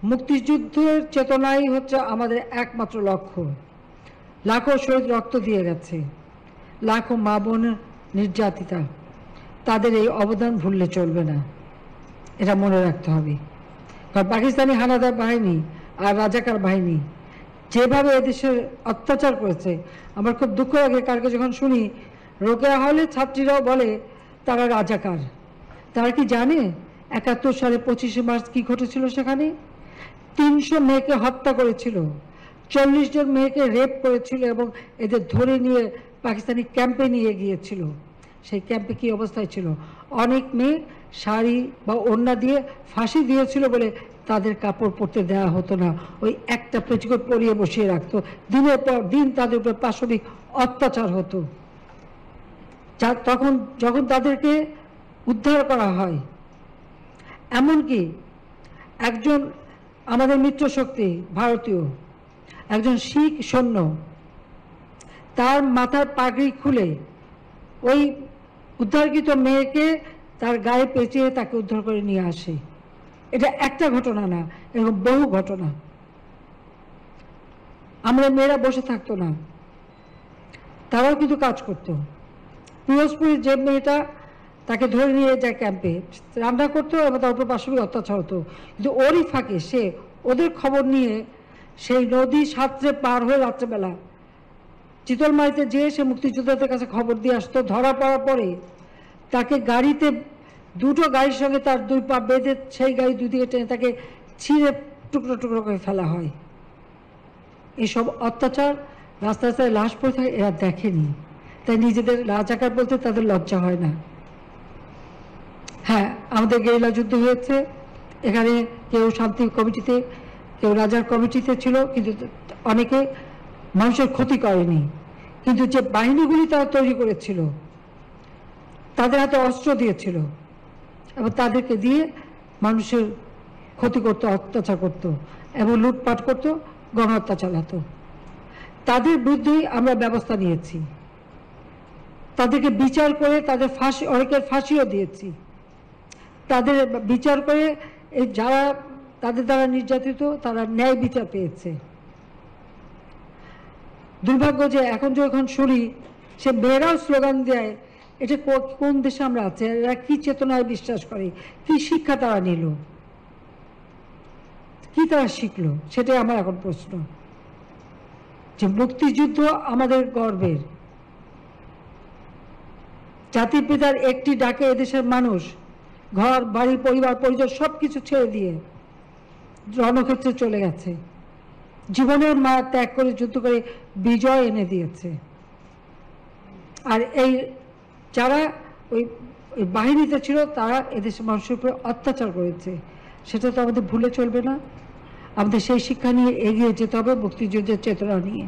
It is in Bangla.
মুক্তিযুদ্ধের চেতনাই হচ্ছে আমাদের একমাত্র লক্ষ্য। লাখো শহীদ রক্ত দিয়ে গেছে, লাখো মা বোন নির্যাতিতা, তাদের এই অবদান ভুললে চলবে না, এটা মনে রাখতে হবে। কারণ পাকিস্তানি হানাদার বাহিনী আর রাজাকার বাহিনী যেভাবে এদেশের অত্যাচার করেছে, আমার খুব দুঃখ লাগে কালকে যখন শুনি রোকেয়া হলে ছাত্রীরাও বলে তারা রাজাকার। তারা কি জানে ৭১ সালে ২৫শে মার্চ কি ঘটেছিল? সেখানে ৩০০ মেয়েকে হত্যা করেছিল, ৪০ জন মেয়েকে রেপ করেছিল এবং এদের ধরে নিয়ে পাকিস্তানি ক্যাম্পে নিয়ে গিয়েছিল। সেই ক্যাম্পে কি অবস্থায় ছিল? অনেক মেয়ে শাড়ি বা ওড়না দিয়ে ফাঁসি দিয়েছিল বলে তাদের কাপড় পরতে দেওয়া হতো না, ওই একটা পেটিকোট পরিয়ে বসিয়ে রাখতো। দিনের পর দিন তাদের উপর পাশবিক অত্যাচার হতো। তখন যখন তাদেরকে উদ্ধার করা হয়, এমনকি একজন আমাদের মিত্র শক্তি ভারতীয় একজন শিখ সৈন্য তার মাথার পাগড়ি খুলে ওই উদ্ধারকৃত মেয়েকে তার গায়ে পেঁচিয়ে তাকে উদ্ধার করে নিয়ে আসে। এটা একটা ঘটনা না, এরকম বহু ঘটনা। আমরা মেয়েরা বসে থাকতো না, তারাও কিন্তু কাজ করতো। পিরোজপুরের যে মেয়েটা, তাকে ধরে নিয়ে যায় ক্যাম্পে, রান্না করতো এবং তার উপর পাশবিক অত্যাচার হতো, কিন্তু ওরই ফাঁকে সে ওদের খবর নিয়ে সেই নদী সাঁতরে পার হয়ে রাত্রেবেলা চিতলমারিতে যেয়ে সে মুক্তিযোদ্ধাদের কাছে খবর দিয়ে আসতো। ধরা পড়ার পরে তাকে গাড়িতে, দুটো গাড়ির সঙ্গে তার দুই পা বেঁধে সেই গাড়ি দুদিকে টেনে তাকে ছিঁড়ে টুকরো টুকরো করে ফেলা হয়। এসব অত্যাচার, রাস্তা রাস্তায় লাশ পড়ে থাকে, এরা দেখেনি, তাই নিজেদের রাজাকার বলতে তাদের লজ্জা হয় না। হ্যাঁ, আমাদের গেরিলা যুদ্ধ হয়েছে, এখানে কেউ শান্তি কমিটিতে, কেউ রাজার কমিটিতে ছিল, কিন্তু অনেকে মানুষের ক্ষতি করেনি। কিন্তু যে বাহিনীগুলি তারা তৈরি করেছিল, তাদের হাতে অস্ত্র দিয়েছিল এবং তাদেরকে দিয়ে মানুষের ক্ষতি করতো, অত্যাচার করত এবং লুটপাট করত, গণহত্যা চালাতো। তাদের বিরুদ্ধেই আমরা ব্যবস্থা নিয়েছি, তাদেরকে বিচার করে তাদের ফাঁসি, অনেকের ফাঁসিও দিয়েছি। তাদের বিচার করে এই যারা তাদের দ্বারা নির্যাতিত, তারা ন্যায় বিচার পেয়েছে। দুর্ভাগ্য যে এখন যখন শুনি সে মেয়েরাও স্লোগান দেয়, এটা কোন দেশে আমরা আছি? এরা কি চেতনায় বিশ্বাস করে? কি শিক্ষা তারা নিল? কি তারা শিখলো? সেটাই আমার এখন প্রশ্ন। যে মুক্তিযুদ্ধ আমাদের গর্বের, জাতির পিতার একটি ডাকে এদেশের মানুষ ঘর বাড়ি পরিবার পরিজন সবকিছু ছেড়ে দিয়ে রণক্ষেত্রে চলে গেছে, জীবনের মায়া ত্যাগ করে যুদ্ধ করে বিজয় এনে দিয়েছে। আর এই যারা ওই বাহিনীতে ছিল, তারা এদেশের মানুষের উপরে অত্যাচার করেছে, সেটা তো আমাদের ভুলে চলবে না। আমাদের সেই শিক্ষা নিয়ে এগিয়ে যেতে হবে, মুক্তিযুদ্ধের চেতনা নিয়ে।